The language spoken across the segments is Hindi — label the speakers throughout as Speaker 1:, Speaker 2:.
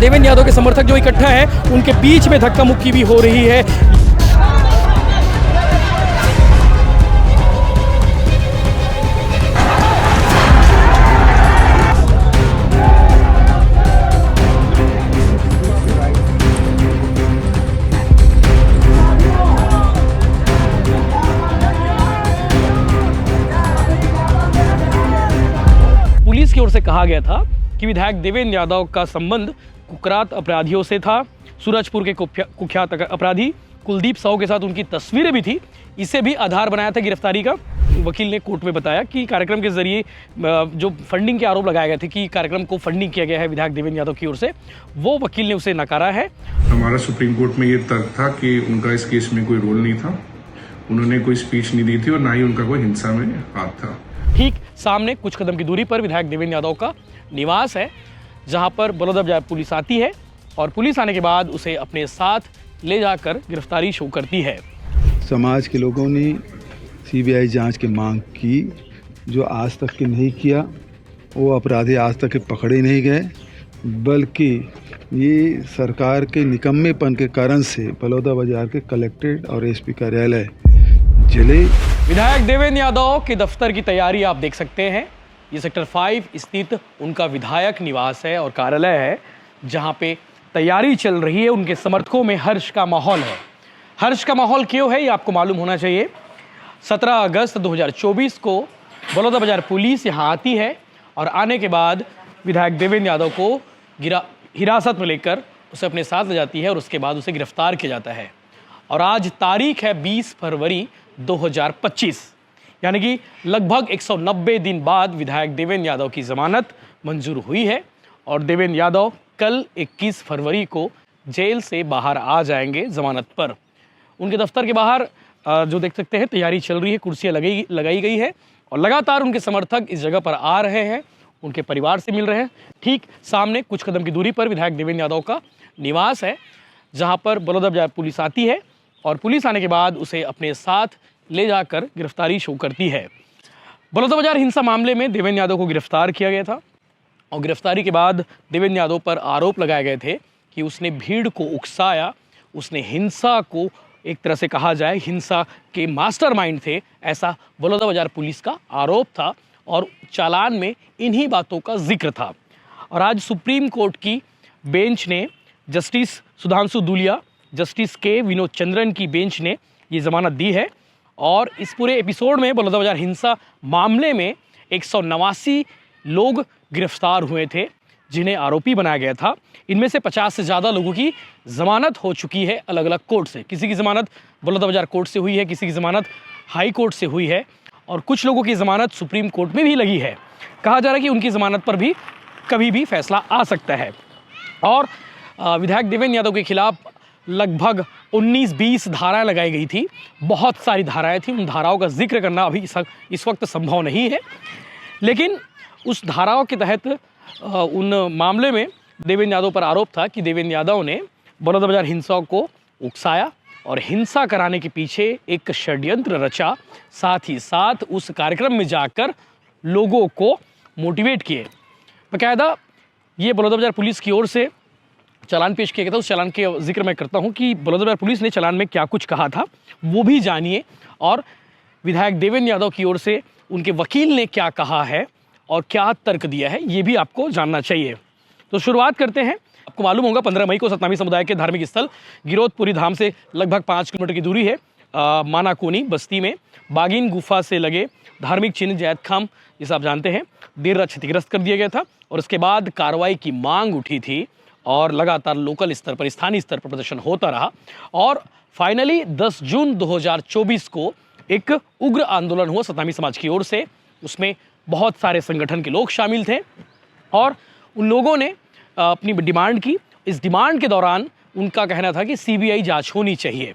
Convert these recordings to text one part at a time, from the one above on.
Speaker 1: देवेंद्र यादव के समर्थक जो इकट्ठा है उनके बीच में धक्का मुक्की भी हो रही है। पुलिस की ओर से कहा गया था कि विधायक देवेंद्र यादव का संबंध कुख्यात अपराधियों से था। सूरजपुर के कुख्यात अपराधी कुलदीप साहू के साथ उनकी तस्वीरें भी थी। इसे भी आधार बनाया था गिरफ्तारी का। वकील ने कोर्ट में बताया कि कार्यक्रम के जरिए जो फंडिंग के आरोप लगाए गए थे कि कार्यक्रम को फंडिंग किया गया है विधायक देवेंद्र यादव की ओर से, वो वकील ने उसे नकारा है।
Speaker 2: हमारा सुप्रीम कोर्ट में ये तर्क था कि उनका इस केस में कोई रोल नहीं था, उन्होंने कोई स्पीच नहीं दी थी और ना ही उनका कोई हिंसा में हाथ था।
Speaker 1: ठीक सामने कुछ कदम की दूरी पर विधायक देवेंद्र यादव का निवास है, जहां पर बलौदाबाजार पुलिस आती है और पुलिस आने के बाद उसे अपने साथ ले जाकर गिरफ्तारी शो करती है।
Speaker 3: समाज के लोगों ने सीबीआई जांच की मांग की, जो आज तक के नहीं किया। वो अपराधी आज तक के पकड़े नहीं गए, बल्कि ये सरकार के निकम्मेपन के कारण से बलौदाबाजार के कलेक्ट्रेट और एसपी कार्यालय जिले।
Speaker 1: विधायक देवेंद्र यादव के दफ्तर की तैयारी आप देख सकते हैं। ये सेक्टर 5 स्थित उनका विधायक निवास है और कार्यालय है, जहां पे तैयारी चल रही है। उनके समर्थकों में हर्ष का माहौल है। हर्ष का माहौल क्यों है ये आपको मालूम होना चाहिए। 17 अगस्त 2024 को बलौदाबाजार पुलिस यहाँ आती है और आने के बाद विधायक देवेंद्र यादव को हिरासत में लेकर उसे अपने साथ ले जाती है और उसके बाद उसे गिरफ्तार किया जाता है। और आज तारीख है 20 फरवरी 2025, यानी कि लगभग 190 दिन बाद विधायक देवेंद्र यादव की जमानत मंजूर हुई है और देवेंद्र यादव कल 21 फरवरी को जेल से बाहर आ जाएंगे जमानत पर। उनके दफ्तर के बाहर जो देख सकते हैं तैयारी चल रही है, कुर्सियां लगाई गई है और लगातार उनके समर्थक इस जगह पर आ रहे हैं, उनके परिवार से मिल रहे हैं। ठीक सामने कुछ कदम की दूरी पर विधायक देवेंद्र यादव का निवास है, जहाँ पर बलौदाबाजार पुलिस आती है और पुलिस आने के बाद उसे अपने साथ ले जाकर गिरफ्तारी शो करती है। बलौदाबाजार हिंसा मामले में देवेंद्र यादव को गिरफ्तार किया गया था और गिरफ्तारी के बाद देवेंद्र यादव पर आरोप लगाए गए थे कि उसने भीड़ को उकसाया, उसने हिंसा को एक तरह से कहा जाए हिंसा के मास्टरमाइंड थे, ऐसा बलौदाबाजार पुलिस का आरोप था और चालान में इन्हीं बातों का जिक्र था। और आज सुप्रीम कोर्ट की बेंच ने जस्टिस सुधांशु दुलिया, जस्टिस के विनोद चंद्रन की बेंच ने ये जमानत दी है। और इस पूरे एपिसोड में बलौदाबाजार हिंसा मामले में 189 लोग गिरफ्तार हुए थे जिन्हें आरोपी बनाया गया था। इनमें से 50 से ज़्यादा लोगों की ज़मानत हो चुकी है अलग अलग कोर्ट से। किसी की ज़मानत बलौदाबाजार कोर्ट से हुई है, किसी की ज़मानत हाई कोर्ट से हुई है और कुछ लोगों की ज़मानत सुप्रीम कोर्ट में भी लगी है। कहा जा रहा है कि उनकी ज़मानत पर भी कभी भी फैसला आ सकता है। और विधायक देवेंद्र यादव के खिलाफ लगभग 19-20 धाराएं लगाई गई थी, बहुत सारी धाराएं थी। उन धाराओं का जिक्र करना अभी इस वक्त संभव नहीं है, लेकिन उस धाराओं के तहत उन मामले में देवेंद्र यादव पर आरोप था कि देवेंद्र यादव ने बलौदाबाजार हिंसा को उकसाया और हिंसा कराने के पीछे एक षड्यंत्र रचा, साथ ही साथ उस कार्यक्रम में जाकर लोगों को मोटिवेट किए। बाकायदा ये बलौदाबाजार पुलिस की ओर से चालान पेश किया गया था। उस चालान के जिक्र मैं करता हूं कि बलौदाबाजार पुलिस ने चालान में क्या कुछ कहा था वो भी जानिए, और विधायक देवेंद्र यादव की ओर से उनके वकील ने क्या कहा है और क्या तर्क दिया है ये भी आपको जानना चाहिए। तो शुरुआत करते हैं। आपको मालूम होगा 15 मई को सतनामी समुदाय के धार्मिक स्थल गिरोधपुरी धाम से लगभग 5 किलोमीटर की दूरी है मानाकोनी बस्ती में बागिन गुफा से लगे धार्मिक चिन्ह जैद खाम, जिसे आप जानते हैं, देर रात क्षतिग्रस्त कर दिया गया था और उसके बाद कार्रवाई की मांग उठी थी और लगातार लोकल स्तर पर, स्थानीय स्तर पर प्रदर्शन होता रहा और फाइनली 10 जून 2024 को एक उग्र आंदोलन हुआ सतनामी समाज की ओर से। उसमें बहुत सारे संगठन के लोग शामिल थे और उन लोगों ने अपनी डिमांड की। इस डिमांड के दौरान उनका कहना था कि सीबीआई जांच होनी चाहिए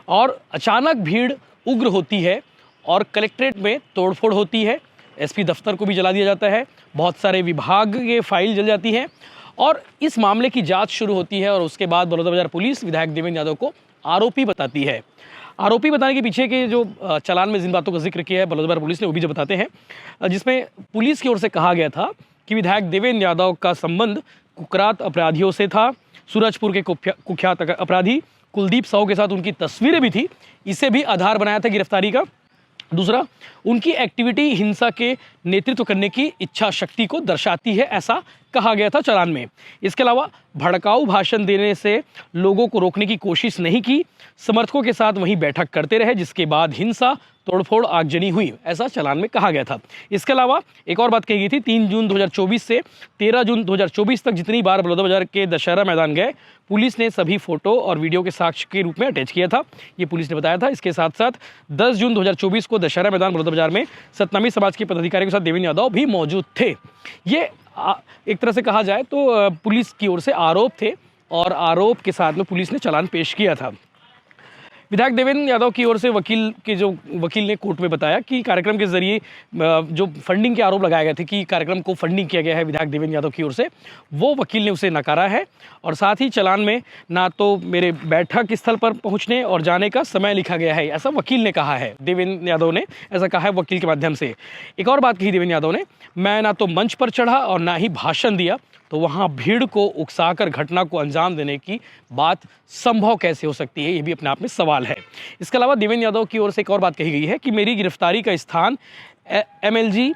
Speaker 1: और अचानक भीड़ उग्र होती है और कलेक्ट्रेट में तोड़फोड़ होती है, एसपी दफ्तर को भी जला दिया जाता है, बहुत सारे विभाग के फाइल जल जाती हैं और इस मामले की जांच शुरू होती है। और उसके बाद बलौदाबाजार पुलिस विधायक देवेंद्र यादव को आरोपी बताती है। आरोपी बताने के पीछे के जो चालान में जिन बातों का जिक्र किया है बलौदाबाजार पुलिस ने, वो भी जो बताते हैं, जिसमें पुलिस की ओर से कहा गया था कि विधायक देवेंद्र यादव का संबंध कुख्यात अपराधियों से था। सूरजपुर के कुख्यात अपराधी कुलदीप साहू के साथ उनकी तस्वीरें भी थी, इसे भी आधार बनाया था गिरफ्तारी का। दूसरा, उनकी एक्टिविटी हिंसा के नेतृत्व करने की इच्छा शक्ति को दर्शाती है, ऐसा कहा गया था चालान में। इसके अलावा भड़काऊ भाषण देने से लोगों को रोकने की कोशिश नहीं की, समर्थकों के साथ वहीं बैठक करते रहे, जिसके बाद हिंसा, तोड़फोड़, आगजनी हुई, ऐसा चालान में कहा गया था। इसके अलावा एक और बात कही गई थी, 3 जून 2024 से 13 जून 2024 तक जितनी बार बलौदाबाजार के दशहरा मैदान गए, पुलिस ने सभी फोटो और वीडियो के साक्ष्य के रूप में अटैच किया था, ये पुलिस ने बताया था। इसके साथ साथ 10 जून 2024 को दशहरा मैदान बलौदाबाजार में सतनामी समाज के पदाधिकारियों के साथ देवेंद्र यादव भी मौजूद थे। ये एक तरह से कहा जाए तो पुलिस की ओर से आरोप थे और आरोप के साथ में पुलिस ने चालान पेश किया था। विधायक देवेंद्र यादव की ओर से वकील ने कोर्ट में बताया कि कार्यक्रम के जरिए जो फंडिंग के आरोप लगाए गए थे कि कार्यक्रम को फंडिंग किया गया है विधायक देवेंद्र यादव की ओर से, वो वकील ने उसे नकारा है और साथ ही चालान में ना तो मेरे बैठक स्थल पर पहुंचने और जाने का समय लिखा गया है, ऐसा वकील ने कहा है। देवेंद्र यादव ने ऐसा कहा है वकील के माध्यम से। एक और बात कही देवेंद्र यादव ने, मैं ना तो मंच पर चढ़ा और ना ही भाषण दिया, तो वहाँ भीड़ को उकसाकर घटना को अंजाम देने की बात संभव कैसे हो सकती है, ये भी अपने आप में सवाल है। इसके अलावा देवेंद्र यादव की ओर से एक और बात कही गई है कि मेरी गिरफ्तारी का स्थान MLG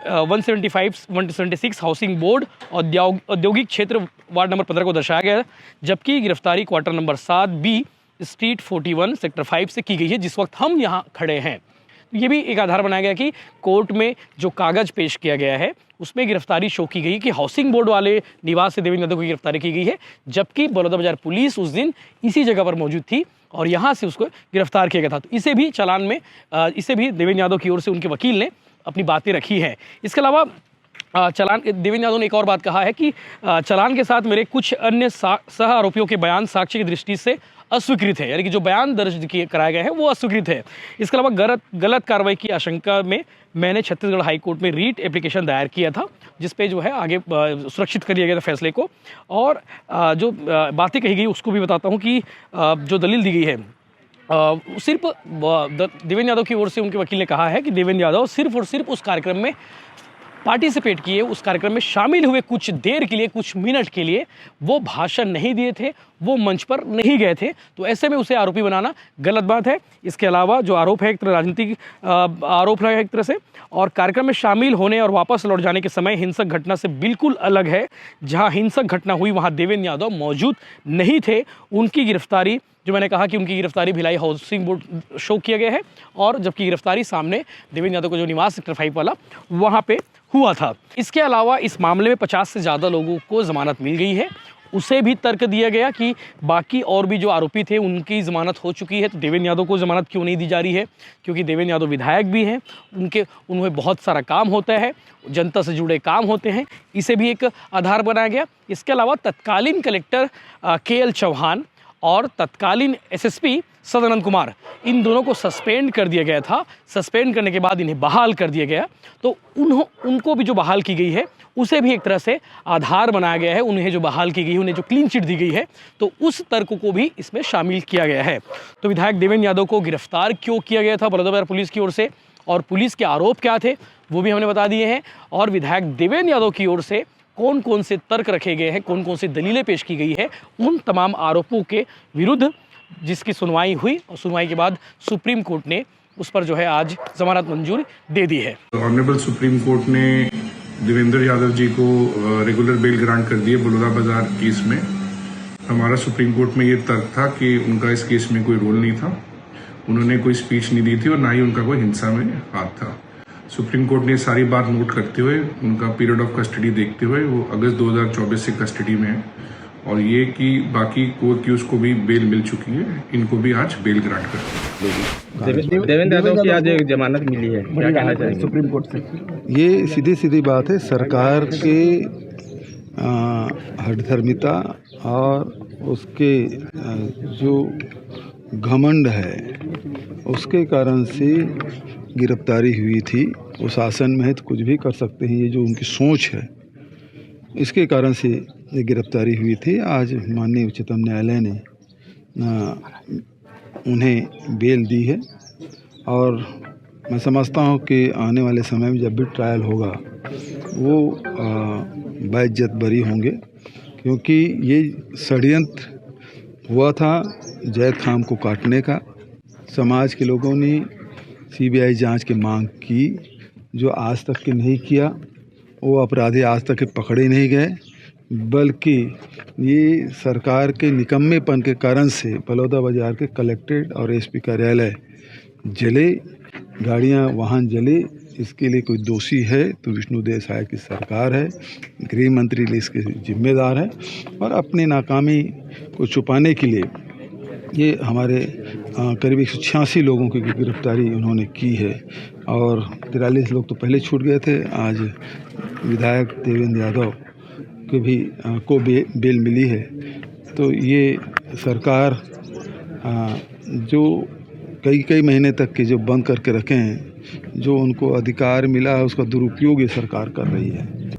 Speaker 1: 176 हाउसिंग बोर्ड औद्योगिक क्षेत्र वार्ड नंबर 15 को दर्शाया गया है, जबकि गिरफ्तारी quarter number 7B street 41 sector 5 से की गई है, जिस वक्त हम यहाँ खड़े हैं। ये भी एक आधार बनाया गया कि कोर्ट में जो कागज पेश किया गया है उसमें गिरफ्तारी शो की गई कि हाउसिंग बोर्ड वाले निवास से देवेंद्र यादव की गिरफ्तारी की गई है, जबकि बलौदाबाजार पुलिस उस दिन इसी जगह पर मौजूद थी और यहाँ से उसको गिरफ्तार किया गया था। तो इसे भी चालान में इसे भी देवेंद्र यादव की ओर से उनके वकील ने अपनी बातें रखी हैं। इसके अलावा चालान देवेंद्र यादव ने एक और बात कहा है कि चालान के साथ मेरे कुछ अन्य सह आरोपियों के बयान साक्ष्य की दृष्टि से अस्वीकृत है, यानी कि जो बयान दर्ज कराए गए हैं वो अस्वीकृत है। इसके अलावा गलत कार्रवाई की आशंका में मैंने छत्तीसगढ़ हाई कोर्ट में रीट एप्लीकेशन दायर किया था, जिस पे जो है आगे सुरक्षित कर लिया गया था फैसले को। और जो बातें कही गई उसको भी बताता हूँ कि जो दलील दी गई है सिर्फ देवेंद्र यादव की ओर से उनके वकील ने कहा है कि देवेंद्र यादव सिर्फ और सिर्फ उस कार्यक्रम में पार्टिसिपेट किए, उस कार्यक्रम में शामिल हुए, कुछ देर के लिए, कुछ मिनट के लिए, वो भाषण नहीं दिए थे, वो मंच पर नहीं गए थे, तो ऐसे में उसे आरोपी बनाना गलत बात है। इसके अलावा जो आरोप है एक तरह राजनीतिक आरोप है एक तरह से, और कार्यक्रम में शामिल होने और वापस लौट जाने के समय हिंसक घटना से बिल्कुल अलग है। जहां हिंसक घटना हुई वहां देवेंद्र यादव मौजूद नहीं थे। उनकी गिरफ्तारी, जो मैंने कहा कि उनकी गिरफ्तारी भिलाई हाउसिंग बोर्ड शो किया गया है, और जबकि गिरफ्तारी सामने देवेंद्र यादव का जो निवास सेक्टर 5 वाला वहाँ पे हुआ था। इसके अलावा इस मामले में 50 से ज़्यादा लोगों को ज़मानत मिल गई है। उसे भी तर्क दिया गया कि बाकी और भी जो आरोपी थे उनकी ज़मानत हो चुकी है, तो देवेंद्र यादव को ज़मानत क्यों नहीं दी जा रही है, क्योंकि देवेंद्र यादव विधायक भी हैं, उन्हें बहुत सारा काम होता है, जनता से जुड़े काम होते हैं, इसे भी एक आधार बनाया गया। इसके अलावा तत्कालीन कलेक्टर KL चौहान और तत्कालीन SSP सदानंद कुमार, इन दोनों को सस्पेंड कर दिया गया था। सस्पेंड करने के बाद इन्हें बहाल कर दिया गया, तो उनको भी जो बहाल की गई है उसे भी एक तरह से आधार बनाया गया है। उन्हें जो बहाल की गई है, उन्हें जो क्लीन चिट दी गई है, तो उस तर्क को भी इसमें शामिल किया गया है। तो विधायक देवेंद्र यादव को गिरफ्तार क्यों किया गया था बलौदाबाजार पुलिस की ओर से, और पुलिस के आरोप क्या थे, वो भी हमने बता दिए हैं। और विधायक देवेंद्र यादव की ओर से कौन कौन से तर्क रखे गए हैं, कौन कौन सी दलीलें पेश की गई है उन तमाम आरोपों के विरुद्ध, जिसकी सुनवाई हुई, और सुनवाई के बाद सुप्रीम कोर्ट ने उस पर जो है आज जमानत मंजूर दे दी है।
Speaker 2: ऑनरेबल सुप्रीम कोर्ट ने देवेंद्र यादव जी को रेगुलर बेल ग्रांट कर दी है बलौदाबाजार केस में। हमारा सुप्रीम कोर्ट में ये तर्क था कि उनका इस केस में कोई रोल नहीं था, उन्होंने कोई स्पीच नहीं दी थी और ना ही उनका कोई हिंसा में हाथ था। सुप्रीम कोर्ट ने सारी बात नोट करते हुए, उनका पीरियड ऑफ कस्टडी देखते हुए, वो अगस्त 2024 से कस्टडी में है, और ये कि बाकी को एक्यूज को भी बेल मिल चुकी है, इनको भी आज बेल ग्रांट कर दी।
Speaker 4: देवेंद्र यादव की आज एक जमानत मिली है, क्या कहना चाहेंगे सुप्रीम कोर्ट से?
Speaker 3: ये सीधी सीधी बात है, सरकार के हठधर्मिता और उसके जो घमंड है उसके कारण से गिरफ्तारी हुई थी। वो शासन में है तो कुछ भी कर सकते हैं, ये जो उनकी सोच है इसके कारण से ये गिरफ्तारी हुई थी। आज माननीय उच्चतम न्यायालय ने उन्हें बेल दी है, और मैं समझता हूँ कि आने वाले समय में जब भी ट्रायल होगा वो बाइज्जत बरी होंगे, क्योंकि ये षड्यंत्र हुआ था जैद खान को काटने का। समाज के लोगों ने सीबीआई जांच की मांग की, जो आज तक के नहीं किया। वो अपराधी आज तक के पकड़े नहीं गए, बल्कि ये सरकार के निकम्मेपन के कारण से बलौदाबाजार के कलेक्ट्रेट और एसपी कार्यालय जले, गाड़ियां वाहन जले। इसके लिए कोई दोषी है तो विष्णु देसाई की सरकार है, गृह मंत्री इसके जिम्मेदार है। और अपनी नाकामी को छुपाने के लिए ये हमारे करीब 186 लोगों की गिरफ्तारी उन्होंने की है, और 43 लोग तो पहले छूट गए थे। आज विधायक देवेंद्र यादव के भी को बेल मिली है। तो ये सरकार जो कई महीने तक के जो बंद करके रखे हैं, जो उनको अधिकार मिला है उसका दुरुपयोग ये सरकार कर रही है।